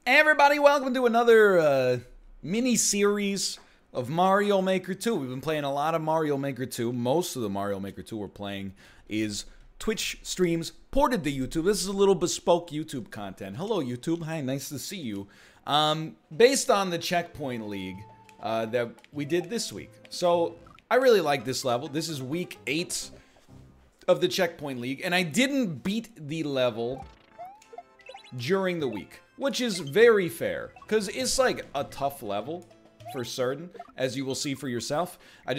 Hey everybody, welcome to another mini-series of Mario Maker 2. We've been playing a lot of Mario Maker 2. Most of the Mario Maker 2 we're playing is Twitch streams ported to YouTube. This is a little bespoke YouTube content. Hello YouTube, hi, nice to see you. Based on the Checkpoint League that we did this week. So, I really like this level. This is week 8 of the Checkpoint League, and I didn't beat the level during the week, which is very fair, because it's like a tough level for certain, as you will see for yourself. I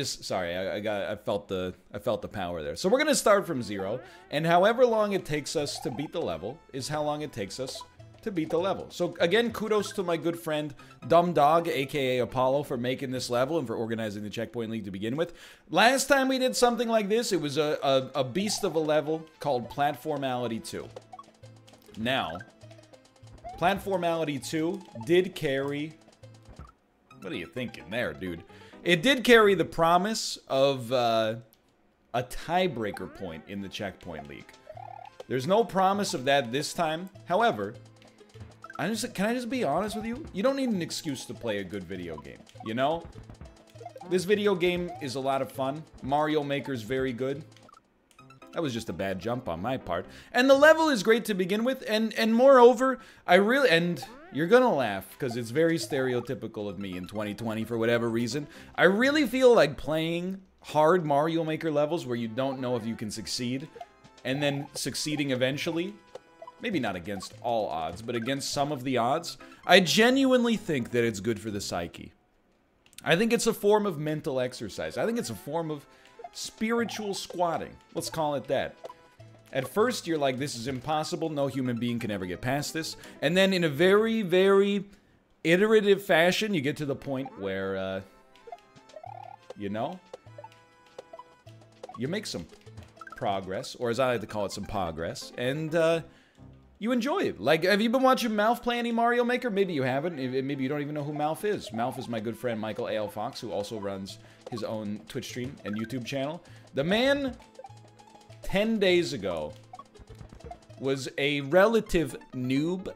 felt the power there. So we're gonna start from 0, and however long it takes us to beat the level is how long it takes us to beat the level. So again, kudos to my good friend Dumb Dog, aka Apollo, for making this level and for organizing the Checkpoint League to begin with. Last time we did something like this, it was a beast of a level called Platformality 2. Now, Platformality 2 did carry... What are you thinking there, dude? It did carry the promise of a tiebreaker point in the Checkpoint League. There's no promise of that this time. However, can I just be honest with you? You don't need an excuse to play a good video game, you know? This video game is a lot of fun. Mario Maker's very good. That was just a bad jump on my part. And the level is great to begin with, and moreover, and you're gonna laugh, because it's very stereotypical of me in 2020 for whatever reason. I really feel like playing hard Mario Maker levels where you don't know if you can succeed, and then succeeding eventually, maybe not against all odds, but against some of the odds, I genuinely think that it's good for the psyche. I think it's a form of mental exercise. I think it's a form of spiritual squatting. Let's call it that. At first, you're like, this is impossible. No human being can ever get past this. And then in a very, very iterative fashion, you get to the point where, you know, you make some progress, or as I like to call it, some progress, and you enjoy it. Like, have you been watching Malf play any Mario Maker? Maybe you haven't. Maybe you don't even know who Malf is. Malf is my good friend Michael A.L. Fox, who also runs his own Twitch stream and YouTube channel. The man, 10 days ago, was a relative noob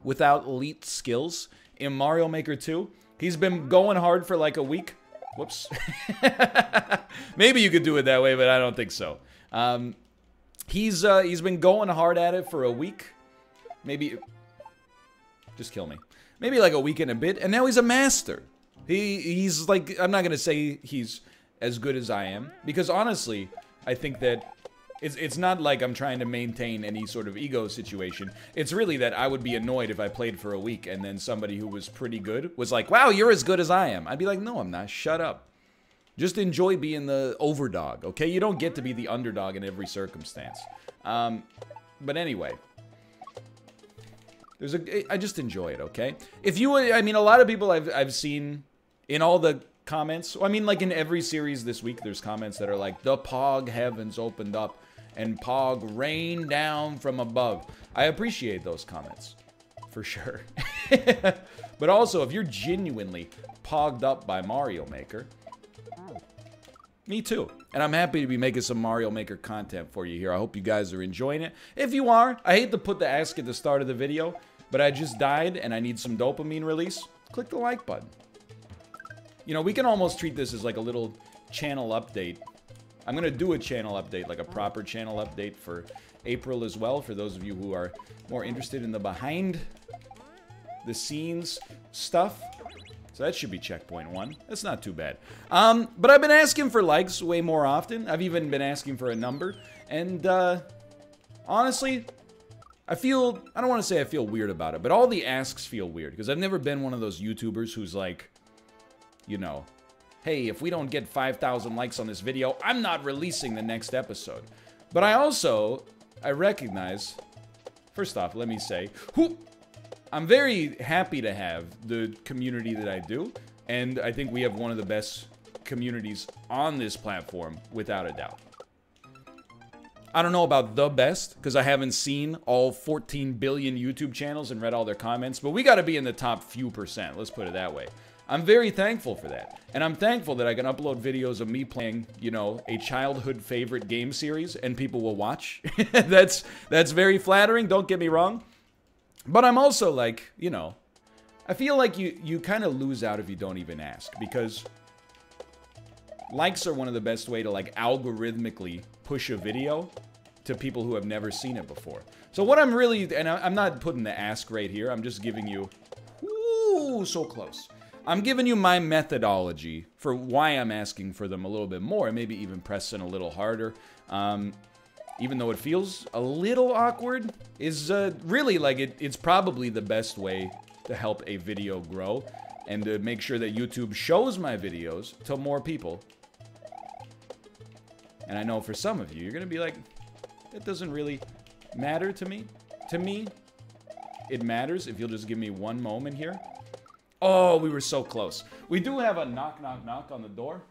without elite skills in Mario Maker 2. He's been going hard for like a week. Whoops. Maybe you could do it that way, but I don't think so. He's been going hard at it for a week. Maybe... Just kill me. Maybe like a week and a bit, and now he's a master. He's like, I'm not gonna say he's as good as I am, because honestly, I think that it's not like I'm trying to maintain any sort of ego situation. It's really that I would be annoyed if I played for a week and then somebody who was pretty good was like, wow, you're as good as I am. I'd be like, no, I'm not. Shut up. Just enjoy being the overdog, okay? You don't get to be the underdog in every circumstance. But anyway. I just enjoy it, okay? If you, I mean, a lot of people I've seen in all the comments, I mean, like in every series this week, there's comments that are like, the Pog heavens opened up and Pog rained down from above. I appreciate those comments, for sure. But also, if you're genuinely pogged up by Mario Maker, me too. And I'm happy to be making some Mario Maker content for you here. I hope you guys are enjoying it. If you are, I hate to put the ask at the start of the video, but I just died and I need some dopamine release. Click the like button. You know, we can almost treat this as like a little channel update. I'm going to do a channel update, like a proper channel update for April as well, for those of you who are more interested in the behind the scenes stuff. So that should be checkpoint 1. That's not too bad. But I've been asking for likes way more often. I've even been asking for a number. And, honestly, I don't want to say I feel weird about it, but all the asks feel weird. Because I've never been one of those YouTubers who's like, you know, hey, if we don't get 5,000 likes on this video, I'm not releasing the next episode. But I recognize, first off, let me say, I'm very happy to have the community that I do, and I think we have one of the best communities on this platform, without a doubt. I don't know about the best, because I haven't seen all 14 billion YouTube channels and read all their comments, but we gotta be in the top few percent, let's put it that way. I'm very thankful for that. And I'm thankful that I can upload videos of me playing, you know, a childhood favorite game series and people will watch. That's very flattering, don't get me wrong. But I'm also like, you know, I feel like you kind of lose out if you don't even ask, because likes are one of the best way to like algorithmically push a video to people who have never seen it before. So what I'm really, and I'm not putting the ask right here, I'm just giving you, ooh, so close. I'm giving you my methodology for why I'm asking for them a little bit more, and maybe even pressing a little harder. Even though it feels a little awkward, is really like it's probably the best way to help a video grow and to make sure that YouTube shows my videos to more people. And I know for some of you, you're gonna be like, it doesn't really matter to me. To me, it matters if you'll just give me one moment here. Oh, we were so close. We do have a knock, knock, knock on the door.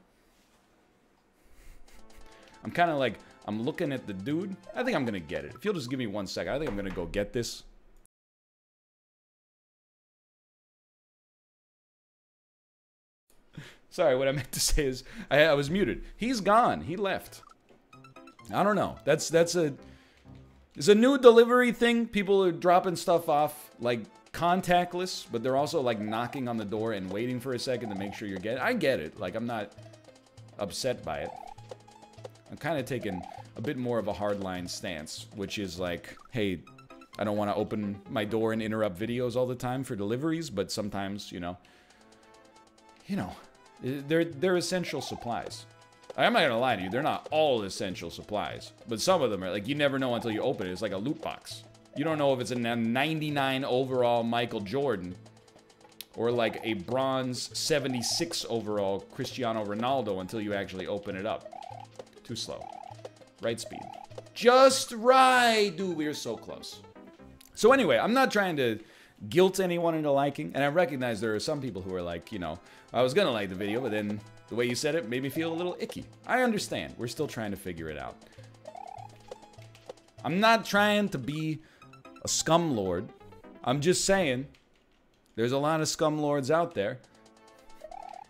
I'm kind of like, I'm looking at the dude. I think I'm gonna get it. If you'll just give me 1 second, I think I'm gonna go get this. Sorry, what I meant to say is, I was muted. He's gone. He left. I don't know. It's a new delivery thing. People are dropping stuff off, like, contactless, but they're also, like, knocking on the door and waiting for a second to make sure you're getting it. I get it. Like, I'm not upset by it. I'm kind of taking a bit more of a hardline stance, which is like, hey, I don't want to open my door and interrupt videos all the time for deliveries, but sometimes, you know, they're essential supplies. I'm not gonna lie to you, they're not all essential supplies, but some of them are. Like, you never know until you open it. It's like a loot box. You don't know if it's a 99 overall Michael Jordan or like a bronze 76 overall Cristiano Ronaldo until you actually open it up. Too slow. Right speed. Just right, dude. We are so close. So anyway, I'm not trying to guilt anyone into liking, and I recognize there are some people who are like, you know, I was gonna like the video, but then the way you said it made me feel a little icky. I understand. We're still trying to figure it out. I'm not trying to be a scum lord. I'm just saying there's a lot of scum lords out there,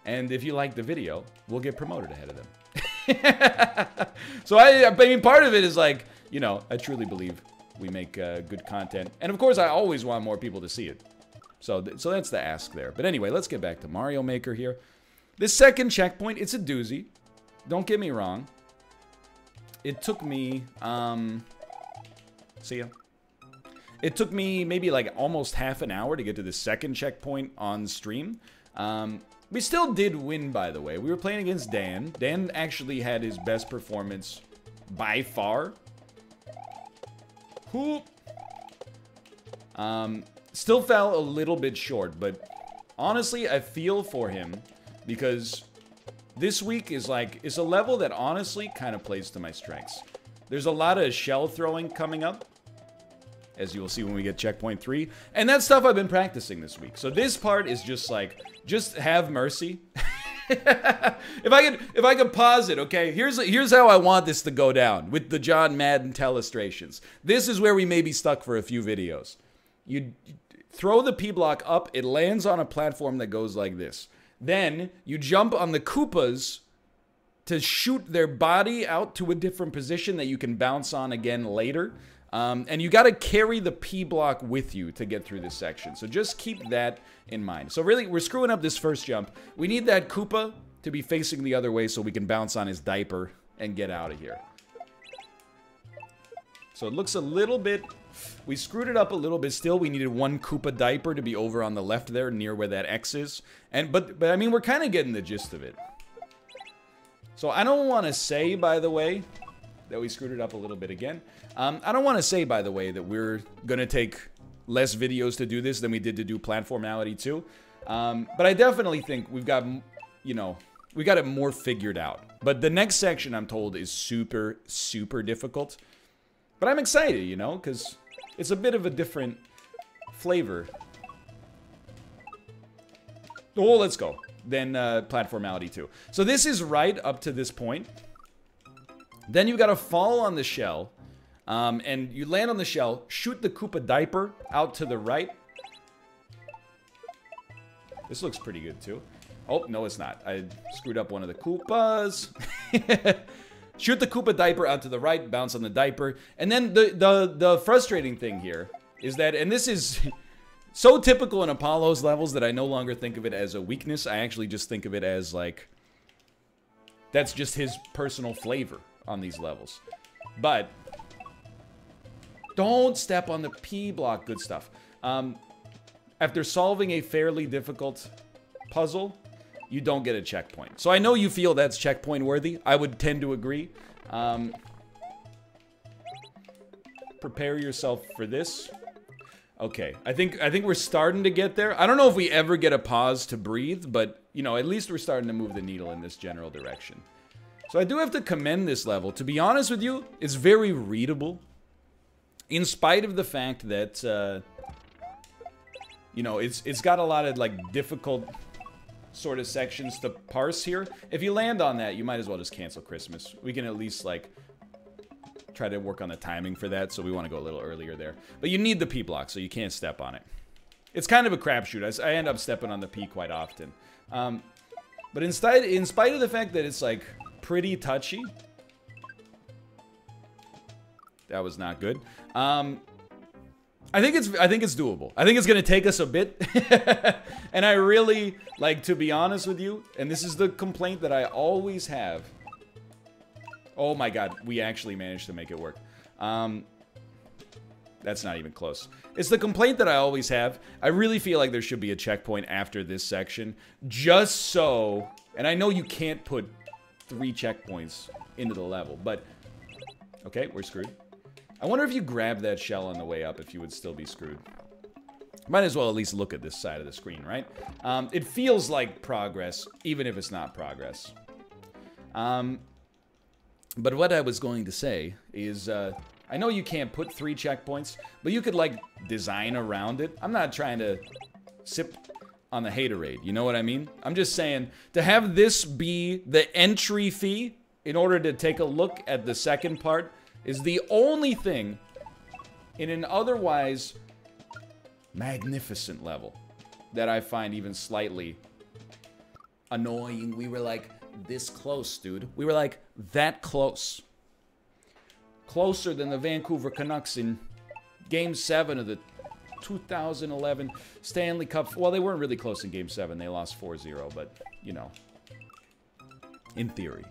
and if you like the video, we'll get promoted ahead of them. So I mean, part of it is like, you know, I truly believe we make good content, and of course I always want more people to see it. So that's the ask there. But anyway, let's get back to Mario Maker here. This second checkpoint, it's a doozy. Don't get me wrong. It took me, see ya. It took me maybe like almost half an hour to get to the second checkpoint on stream. We still did win, by the way. We were playing against Dan. Dan actually had his best performance by far. Whoop. Still fell a little bit short, but honestly, I feel for him because this week is like, it's a level that honestly kind of plays to my strengths. There's a lot of shell throwing coming up, as you will see when we get checkpoint 3, and that's stuff I've been practicing this week. So this part is just like, just have mercy. If I could pause it, okay? Here's how I want this to go down with the John Madden telestrations. This is where we may be stuck for a few videos. You throw the P block up, it lands on a platform that goes like this. Then you jump on the Koopas to shoot their body out to a different position that you can bounce on again later. And you got to carry the P block with you to get through this section. So just keep that in mind. So really, we're screwing up this first jump. We need that Koopa to be facing the other way so we can bounce on his diaper and get out of here. So it looks a little bit... We screwed it up a little bit still. We needed one Koopa diaper to be over on the left there, near where that X is. But I mean, we're kind of getting the gist of it. So I don't want to say, by the way, that we screwed it up a little bit again. I don't want to say, by the way, that we're going to take less videos to do this than we did to do Platformality 2. But I definitely think we've got, you know, we got it more figured out. But the next section, I'm told, is super, super difficult. But I'm excited, you know, because it's a bit of a different flavor. Oh, let's go. Then Platformality 2. So this is right up to this point. Then you got to fall on the shell. And you land on the shell, shoot the Koopa diaper out to the right. This looks pretty good, too. Oh, no, it's not. I screwed up one of the Koopas. Shoot the Koopa diaper out to the right, bounce on the diaper. And then the frustrating thing here is that, and this is so typical in Apollo's levels that I no longer think of it as a weakness. I actually just think of it as, like, that's just his personal flavor on these levels. But don't step on the P block. Good stuff. After solving a fairly difficult puzzle, you don't get a checkpoint. So I know you feel that's checkpoint worthy. I would tend to agree. Prepare yourself for this. Okay, I think we're starting to get there. I don't know if we ever get a pause to breathe, but, you know, at least we're starting to move the needle in this general direction. So I do have to commend this level. To be honest with you, it's very readable. In spite of the fact that, you know, it's got a lot of, like, difficult sort of sections to parse here. If you land on that, you might as well just cancel Christmas. We can at least, like, try to work on the timing for that, so we want to go a little earlier there. But you need the P block, so you can't step on it. It's kind of a crapshoot. I end up stepping on the P quite often. But in spite of the fact that it's, like, pretty touchy, that was not good. I think it's doable. I think it's gonna take us a bit, and I really, like, to be honest with you, and this is the complaint that I always have. Oh my god, we actually managed to make it work. That's not even close. It's the complaint that I always have. I really feel like there should be a checkpoint after this section, just so, and I know you can't put 3 checkpoints into the level, but, okay, we're screwed. I wonder if you grab that shell on the way up, if you would still be screwed. Might as well at least look at this side of the screen, right? It feels like progress, even if it's not progress. But what I was going to say is, I know you can't put 3 checkpoints, but you could, like, design around it. I'm not trying to sip on the haterade, you know what I mean? I'm just saying, to have this be the entry fee in order to take a look at the second part is the only thing in an otherwise magnificent level that I find even slightly annoying. We were like this close, dude. We were like that close. Closer than the Vancouver Canucks in Game 7 of the 2011 Stanley Cup. Well, they weren't really close in Game 7. They lost 4-0, but, you know, in theory.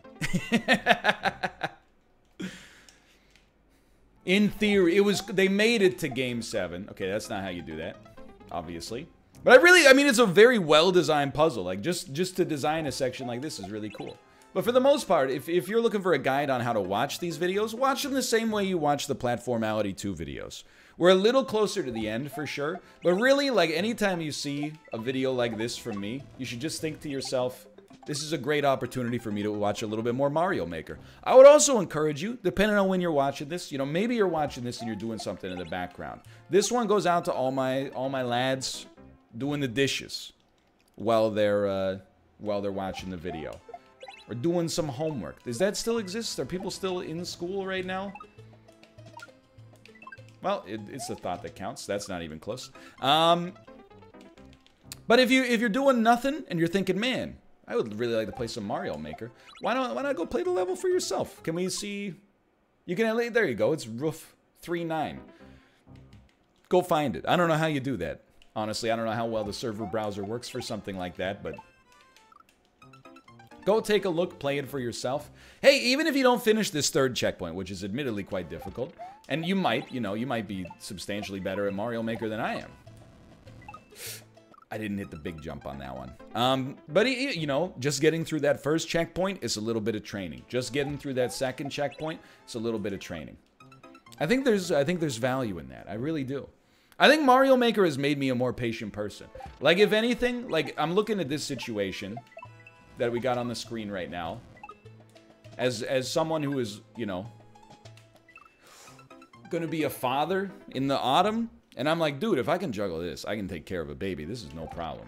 In theory, it was, they made it to Game 7. Okay, that's not how you do that, obviously. But I mean, it's a very well-designed puzzle. Like, just to design a section like this is really cool. But for the most part, if you're looking for a guide on how to watch these videos, watch them the same way you watch the Platformality 2 videos. We're a little closer to the end, for sure. But really, like, anytime you see a video like this from me, you should just think to yourself, this is a great opportunity for me to watch a little bit more Mario Maker. I would also encourage you, depending on when you're watching this, you know, maybe you're watching this and you're doing something in the background. This one goes out to all my lads doing the dishes while they're watching the video. Or doing some homework. Does that still exist? Are people still in school right now? Well, it's the thought that counts. That's not even close. But if you're doing nothing and you're thinking, man, I would really like to play some Mario Maker, why not go play the level for yourself? Can we see? You can, there you go. It's Roof 3.9. Go find it. I don't know how you do that. Honestly, I don't know how well the server browser works for something like that, but go take a look, play it for yourself. Hey, even if you don't finish this 3rd checkpoint, which is admittedly quite difficult, and you might, you know, you might be substantially better at Mario Maker than I am. I didn't hit the big jump on that one. But, you know, just getting through that 1st checkpoint is a little bit of training. Just getting through that 2nd checkpoint, it's a little bit of training. I think there's value in that. I really do. I think Mario Maker has made me a more patient person. Like, if anything, like, I'm looking at this situation that we got on the screen right now as someone who is, you know, gonna be a father in the autumn, and I'm like, dude, if I can juggle this, I can take care of a baby. This is no problem.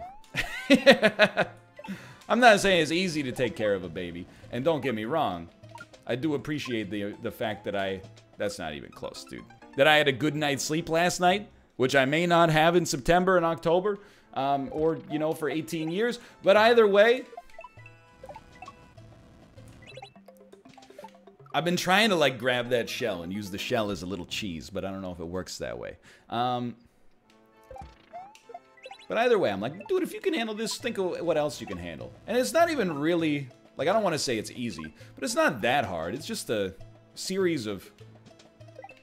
I'm not saying it's easy to take care of a baby, and don't get me wrong, I do appreciate the fact that that's not even close, dude, that I had a good night's sleep last night, which I may not have in September and October, or, you know, for 18 years, but either way, I've been trying to, like, grab that shell and use the shell as a little cheese, but I don't know if it works that way. But either way, I'm like, dude, if you can handle this, think of what else you can handle. And it's not even really, like, I don't want to say it's easy, but it's not that hard. It's just a series of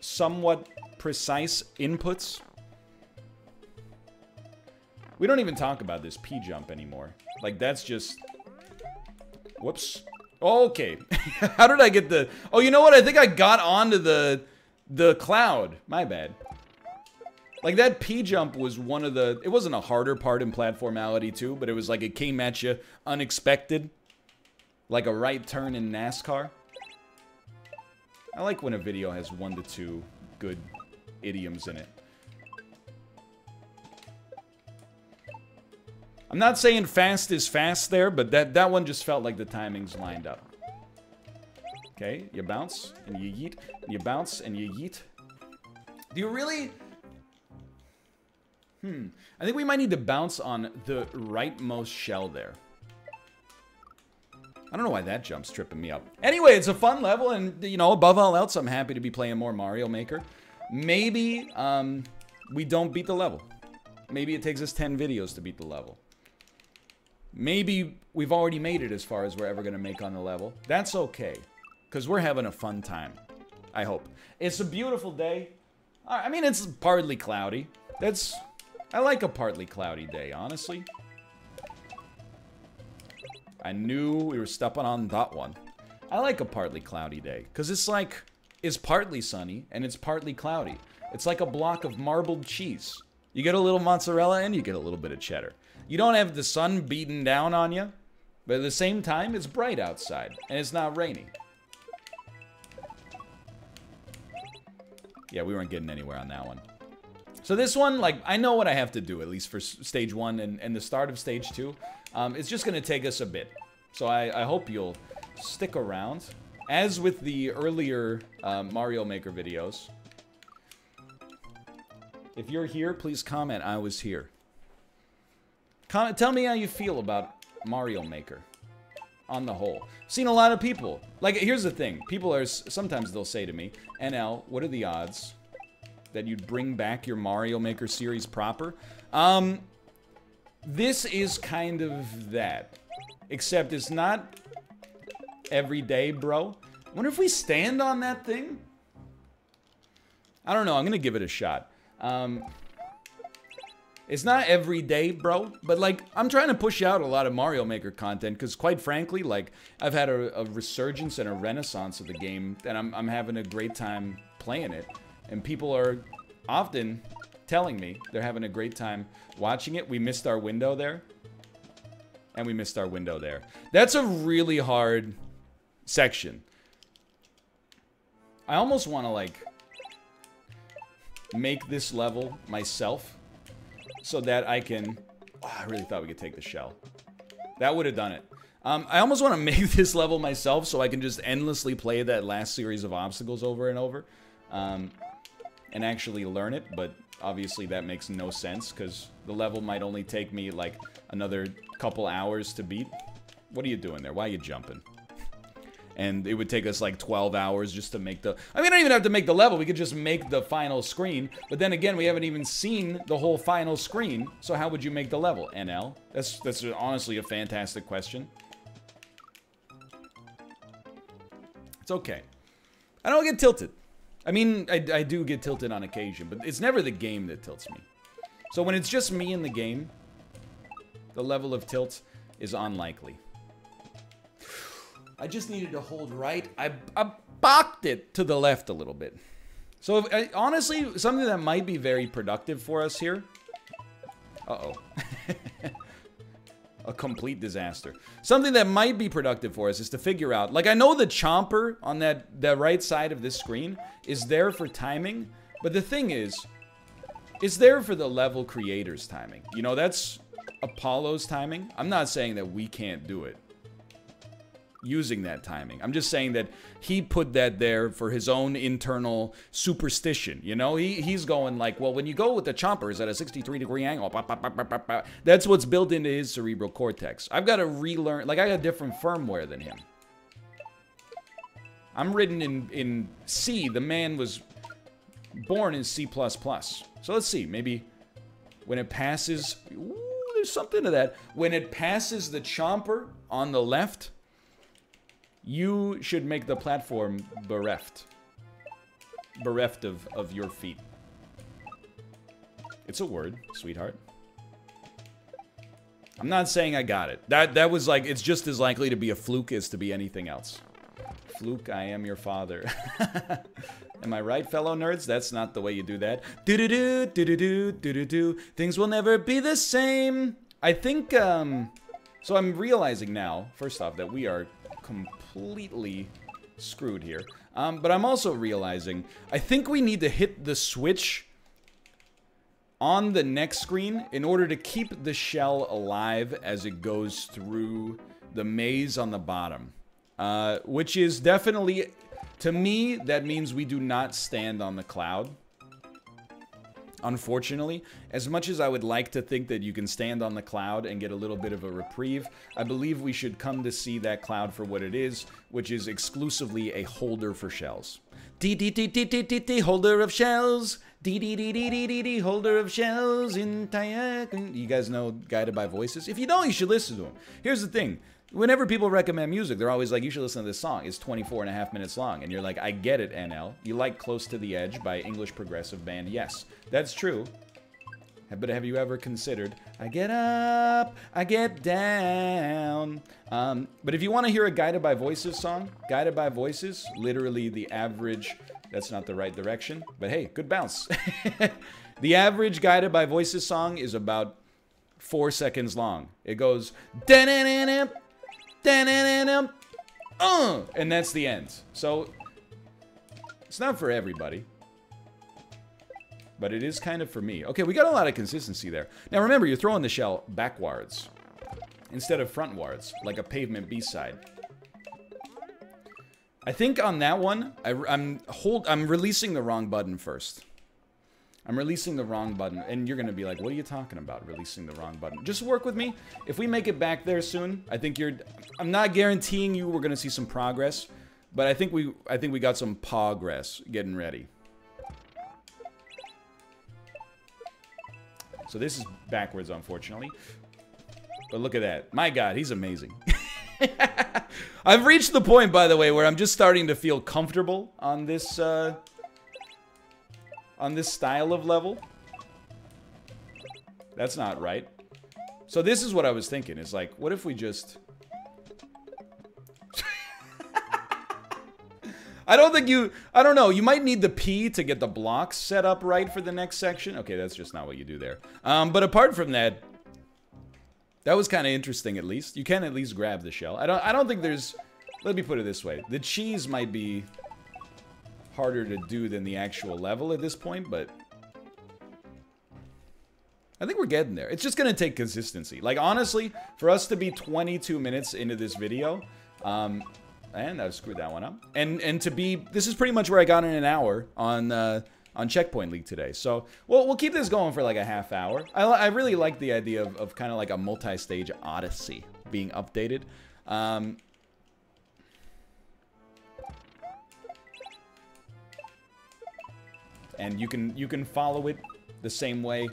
somewhat precise inputs. We don't even talk about this P-jump anymore. Like, that's just... Whoops. Okay. How did I get the... Oh, you know what? I think I got onto the cloud. My bad. Like, that P-jump was one of the... It wasn't a harder part in Platformality 2, but it was like it came at you unexpected. Like a right turn in NASCAR. I like when a video has 1 to 2 good idioms in it. I'm not saying fast is fast there, but that one just felt like the timings lined up. Okay, you bounce, and you yeet, and you bounce, and you yeet. Do you really... I think we might need to bounce on the rightmost shell there. I don't know why that jump's tripping me up. Anyway, it's a fun level, and, you know, above all else, I'm happy to be playing more Mario Maker. Maybe, we don't beat the level. Maybe it takes us 10 videos to beat the level. Maybe we've already made it as far as we're ever going to make on the level. That's okay, because we're having a fun time, I hope. It's a beautiful day. I mean, it's partly cloudy. I like a partly cloudy day, honestly. I knew we were stepping on that one. I like a partly cloudy day, because it's like, it's partly sunny, and it's partly cloudy. It's like a block of marbled cheese. You get a little mozzarella, and you get a little bit of cheddar. You don't have the sun beating down on you, but at the same time, it's bright outside, and it's not rainy. Yeah, we weren't getting anywhere on that one. So this one, like, I know what I have to do, at least for stage 1 and the start of stage 2. It's just going to take us a bit. So I hope you'll stick around. As with the earlier Mario Maker videos, if you're here, please comment, I was here. Tell me how you feel about Mario Maker on the whole. I've seen a lot of people. Like, here's the thing. People are, sometimes they'll say to me, NL, what are the odds that you'd bring back your Mario Maker series proper? This is kind of that. Except it's not every day, bro. I wonder if we stand on that thing? I don't know. I'm going to give it a shot. It's not every day, bro, but, like, I'm trying to push out a lot of Mario Maker content, because, quite frankly, like, I've had a resurgence and a renaissance of the game, and I'm having a great time playing it, and people are often telling me they're having a great time watching it. We missed our window there, and we missed our window there. That's a really hard section. I almost want to, like, make this level myself, so that I can... Oh, I really thought we could take the shell. That would have done it. I almost want to make this level myself so I can just endlessly play that last series of obstacles over and over. And actually learn it, but obviously that makes no sense, because the level might only take me, like, another couple hours to beat. What are you doing there? Why are you jumping? And it would take us like 12 hours just to make the... I mean, I don't even have to make the level. We could just make the final screen. But then again, we haven't even seen the whole final screen. So how would you make the level, NL? That's honestly a fantastic question. It's okay. I don't get tilted. I mean, I do get tilted on occasion, but it's never the game that tilts me. So when it's just me in the game, the level of tilt is unlikely. I just needed to hold right. I bocked it to the left a little bit. So, honestly, something that might be very productive for us here. Uh-oh. A complete disaster. Something that might be productive for us is to figure out... Like, I know the chomper on the right side of this screen is there for timing. But the thing is, it's there for the level creator's timing. You know, that's Apollo's timing. I'm not saying that we can't do it using that timing. I'm just saying that he put that there for his own internal superstition. You know, he's going like, well, when you go with the chompers at a 63-degree angle, that's what's built into his cerebral cortex. I've got to relearn, like, I got different firmware than him. I'm written in C. The man was born in C++. So let's see. Maybe when it passes... Ooh, there's something to that. When it passes the chomper on the left, you should make the platform bereft. Bereft of your feet. It's a word, sweetheart. I'm not saying I got it. That was like, it's just as likely to be a fluke as to be anything else. Fluke, I am your father. Am I right, fellow nerds? That's not the way you do that. Do-do-do, do-do-do, do-do-do. Things will never be the same. I think, so I'm realizing now, first off, that we are completely screwed here. But I'm also realizing, I think we need to hit the switch on the next screen in order to keep the shell alive as it goes through the maze on the bottom. Which is definitely, to me, that means we do not stand on the cloud. Unfortunately, as much as I would like to think that you can stand on the cloud and get a little bit of a reprieve, I believe we should come to see that cloud for what it is, which is exclusively a holder for shells. D-D-D-D-D-D-D, holder of shells. D-D-D-D-D-D, holder of shells in Tayak. You guys know Guided by Voices? If you don't, you should listen to them. Here's the thing. Whenever people recommend music, they're always like, you should listen to this song. It's 24.5 minutes long. And you're like, I get it, NL. You like Close to the Edge by English progressive band. Yes, that's true. But have you ever considered, I get up, I get down. But if you want to hear a Guided by Voices song, Guided by Voices, literally the average, that's not the right direction, but hey, good bounce. The average Guided by Voices song is about 4 seconds long. It goes, da-na-na-na, da-na-na-na, and that's the end. So, it's not for everybody. But it is kind of for me. Okay, we got a lot of consistency there. Now remember, you're throwing the shell backwards instead of frontwards, like a pavement B-side. I think on that one, I'm releasing the wrong button first. I'm releasing the wrong button, and you're gonna be like, what are you talking about, releasing the wrong button? Just work with me. If we make it back there soon, I think I'm not guaranteeing you we're gonna see some progress, but I think we got some progress getting ready. So this is backwards, unfortunately. But look at that. My God, he's amazing. I've reached the point, by the way, where I'm just starting to feel comfortable on this style of level. That's not right. So this is what I was thinking. Is like, what if we just... I don't know, you might need the P to get the blocks set up right for the next section. Okay, that's just not what you do there. But apart from that, that was kind of interesting at least. You can at least grab the shell. I don't think there's, let me put it this way. The cheese might be harder to do than the actual level at this point, but I think we're getting there. It's just gonna take consistency. Like honestly, for us to be 22 minutes into this video, and I screwed that one up. And to be, this is pretty much where I got in an hour on Checkpoint League today. So we'll keep this going for like a half hour. I really like the idea of kind of like a multi-stage Odyssey being updated. And you can follow it the same way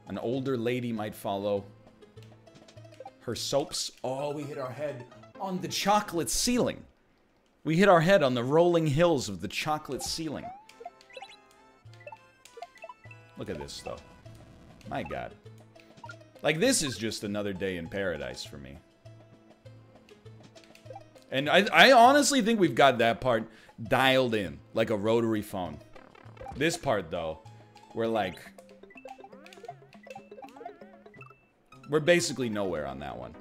an older lady might follow her soaps. Oh, we hit our head on the chocolate ceiling. We hit our head on the rolling hills of the chocolate ceiling. Look at this, though. My God. Like, this is just another day in paradise for me. And I honestly think we've got that part dialed in, like a rotary phone. This part, though, we're like... we're basically nowhere on that one.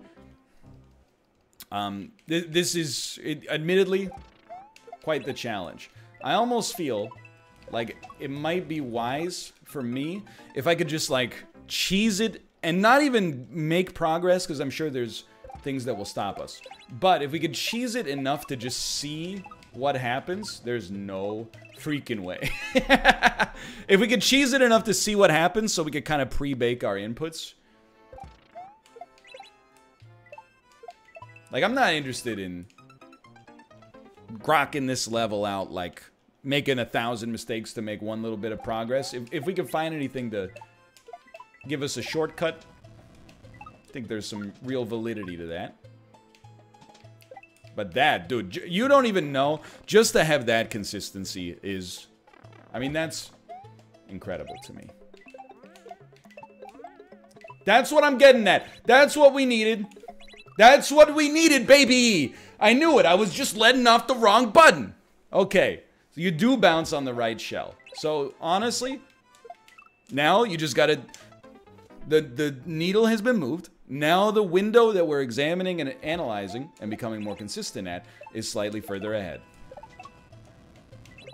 This is, admittedly, quite the challenge. I almost feel like it might be wise for me if I could just, like, cheese it and not even make progress, because I'm sure there's things that will stop us. But if we could cheese it enough to just see what happens, there's no freaking way. If we could cheese it enough to see what happens so we could kind of pre-bake our inputs. Like, I'm not interested in grokking this level out, like making 1,000 mistakes to make one little bit of progress. If we can find anything to give us a shortcut, I think there's some real validity to that. But that, dude, you don't even know. Just to have that consistency is, I mean, that's incredible to me. That's what I'm getting at. That's what we needed. That's what we needed, baby. I knew it. I was just letting off the wrong button. Okay. So you do bounce on the right shell. So, honestly, now you just gotta... The needle has been moved. Now the window that we're examining and analyzing and becoming more consistent at is slightly further ahead.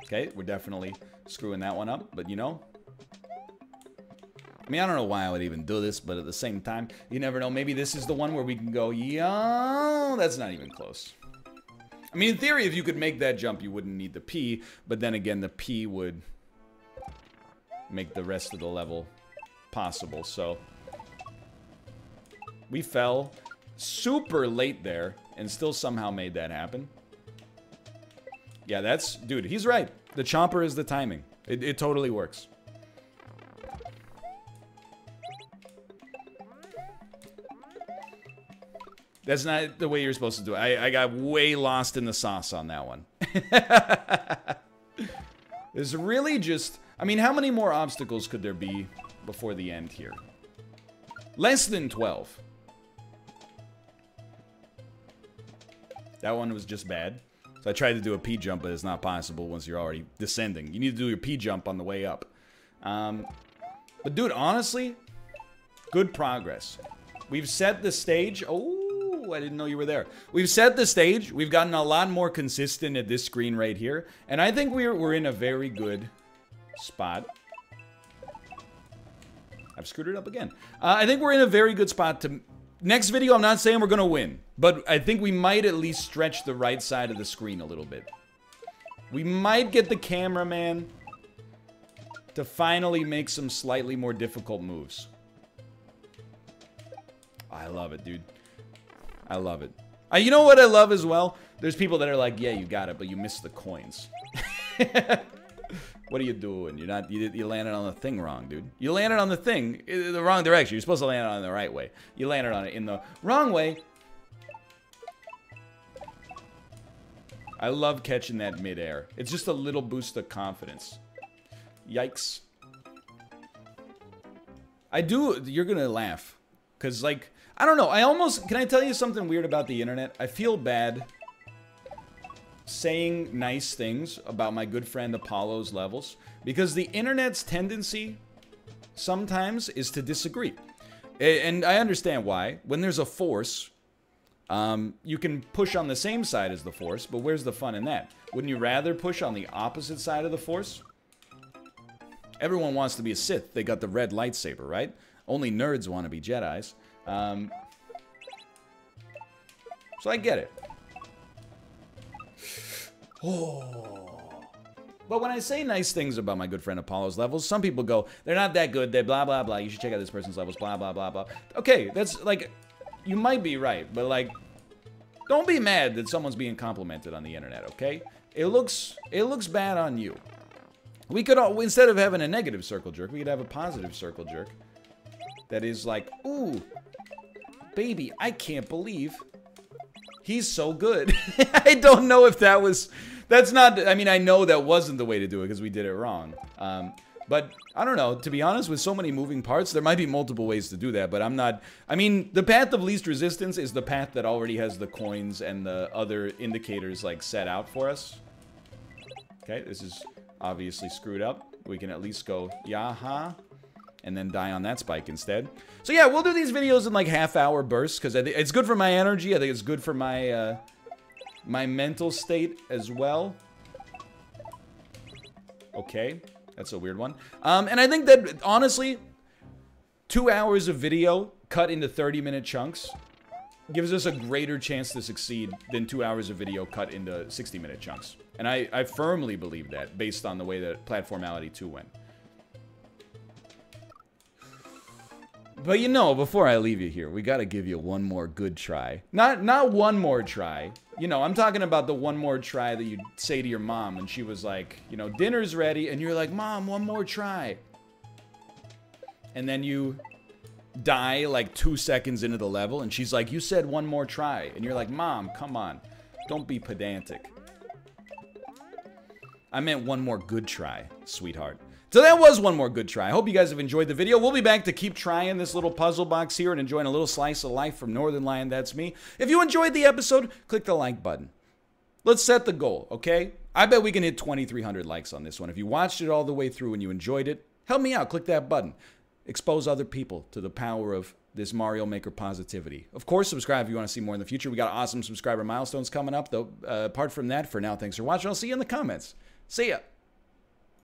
Okay, we're definitely screwing that one up, but you know... I mean, I don't know why I would even do this, but at the same time, you never know. Maybe this is the one where we can go, yo, that's not even close. I mean, in theory, if you could make that jump, you wouldn't need the P, but then again, the P would make the rest of the level possible, so... We fell super late there and still somehow made that happen. Yeah, that's... Dude, he's right. The chomper is the timing. It totally works. That's not the way you're supposed to do it. I got way lost in the sauce on that one. There's really just... I mean, how many more obstacles could there be before the end here? Less than 12. That one was just bad. So I tried to do a P-jump, but it's not possible once you're already descending. You need to do your P-jump on the way up. But dude, honestly, good progress. We've set the stage. Oh, I didn't know you were there. We've set the stage. We've gotten a lot more consistent at this screen right here. And I think we're in a very good spot. I've screwed it up again. I think we're in a very good spot to... Next video, I'm not saying we're going to win. But I think we might at least stretch the right side of the screen a little bit. We might get the cameraman to finally make some slightly more difficult moves. I love it, dude. I love it. You know what I love as well? There's people that are like, yeah, you got it, but you missed the coins. What are you doing? You landed on the thing wrong, dude. You landed on the thing in the wrong direction. You're supposed to land on it the right way. You landed on it in the wrong way. I love catching that midair. It's just a little boost of confidence. Yikes. You're gonna laugh. Cause like, I don't know, can I tell you something weird about the internet? I feel bad saying nice things about my good friend Apollo's levels, because the internet's tendency sometimes is to disagree. And I understand why. When there's a force, you can push on the same side as the force, but where's the fun in that? Wouldn't you rather push on the opposite side of the force? Everyone wants to be a Sith. They got the red lightsaber, right? Only nerds want to be Jedis. So I get it. Oh. But when I say nice things about my good friend Apollo's levels, some people go, they're not that good, they're blah, blah, blah, you should check out this person's levels, blah, blah, blah, blah. Okay, that's, like, you might be right, but, like, don't be mad that someone's being complimented on the internet, okay? It looks bad on you. We could, instead of having a negative circle jerk, we could have a positive circle jerk that is like, ooh, baby, I can't believe he's so good. I don't know if that was... That's not... I mean, I know that wasn't the way to do it because we did it wrong. But, I don't know. To be honest, with so many moving parts, there might be multiple ways to do that, but I'm not... I mean, the path of least resistance is the path that already has the coins and the other indicators, like, set out for us. Okay, this is obviously screwed up. We can at least go, yaha, and then die on that spike instead. So yeah, we'll do these videos in like half-hour bursts because I think it's good for my energy. I think it's good for my my mental state as well. Okay, that's a weird one. And I think that honestly, 2 hours of video cut into 30-minute chunks gives us a greater chance to succeed than 2 hours of video cut into 60-minute chunks. And I firmly believe that based on the way that Platformality 2 went. But you know, before I leave you here, we gotta give you one more good try. Not one more try. You know, I'm talking about the one more try that you'd say to your mom and she was like, you know, dinner's ready, and you're like, Mom, one more try. And then you die like 2 seconds into the level, and she's like, you said one more try. And you're like, Mom, come on. Don't be pedantic. I meant one more good try, sweetheart. So that was one more good try. I hope you guys have enjoyed the video. We'll be back to keep trying this little puzzle box here and enjoying a little slice of life from Northernlion. That's me. If you enjoyed the episode, click the like button. Let's set the goal, okay? I bet we can hit 2,300 likes on this one. If you watched it all the way through and you enjoyed it, help me out. Click that button. Expose other people to the power of this Mario Maker positivity. Of course, subscribe if you want to see more in the future. We got awesome subscriber milestones coming up, though. Apart from that, for now, thanks for watching. I'll see you in the comments. See ya.